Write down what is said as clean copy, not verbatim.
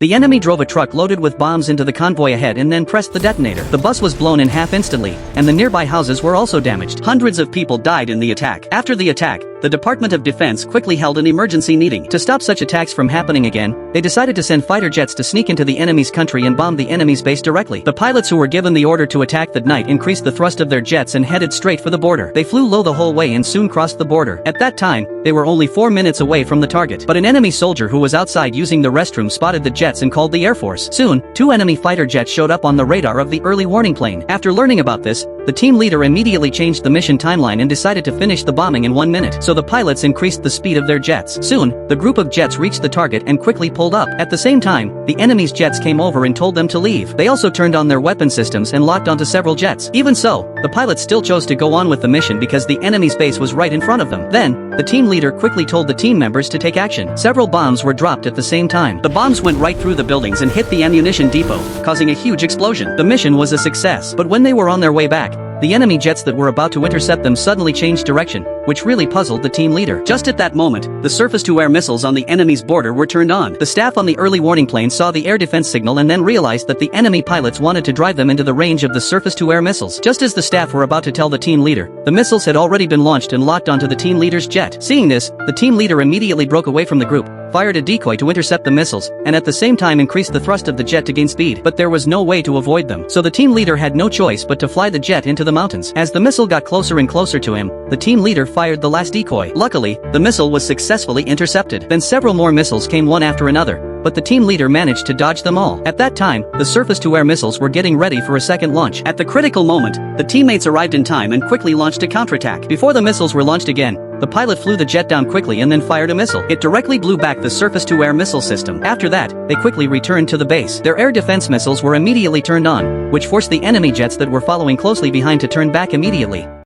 The enemy drove a truck loaded with bombs into the convoy ahead and then pressed the detonator. The bus was blown in half instantly, and the nearby houses were also damaged. Hundreds of people died in the attack. After the attack, the Department of Defense quickly held an emergency meeting. To stop such attacks from happening again, they decided to send fighter jets to sneak into the enemy's country and bomb the enemy's base directly. The pilots who were given the order to attack that night increased the thrust of their jets and headed straight for the border. They flew low the whole way and soon crossed the border. At that time, they were only 4 minutes away from the target. But an enemy soldier who was outside using the restroom spotted the jets and called the Air Force. Soon, 2 enemy fighter jets showed up on the radar of the early warning plane. After learning about this, the team leader immediately changed the mission timeline and decided to finish the bombing in 1 minute. So the pilots increased the speed of their jets. Soon, the group of jets reached the target and quickly pulled up. At the same time, the enemy's jets came over and told them to leave. They also turned on their weapon systems and locked onto several jets. Even so, the pilots still chose to go on with the mission because the enemy's base was right in front of them. Then, the team leader quickly told the team members to take action. Several bombs were dropped at the same time. The bombs went right through the buildings and hit the ammunition depot, causing a huge explosion. The mission was a success, but when they were on their way back, the enemy jets that were about to intercept them suddenly changed direction, which really puzzled the team leader. Just at that moment, the surface-to-air missiles on the enemy's border were turned on. The staff on the early warning plane saw the air defense signal and then realized that the enemy pilots wanted to drive them into the range of the surface-to-air missiles. Just as the staff were about to tell the team leader, the missiles had already been launched and locked onto the team leader's jet. Seeing this, the team leader immediately broke away from the group, fired a decoy to intercept the missiles, and at the same time increased the thrust of the jet to gain speed. But there was no way to avoid them, so the team leader had no choice but to fly the jet into the mountains. As the missile got closer and closer to him, the team leader fired the last decoy. Luckily, the missile was successfully intercepted. Then several more missiles came one after another, but the team leader managed to dodge them all. At that time, the surface-to-air missiles were getting ready for a second launch. At the critical moment, the teammates arrived in time and quickly launched a counterattack. Before the missiles were launched again, the pilot flew the jet down quickly and then fired a missile. It directly blew back the surface-to-air missile system. After that, they quickly returned to the base. Their air defense missiles were immediately turned on, which forced the enemy jets that were following closely behind to turn back immediately.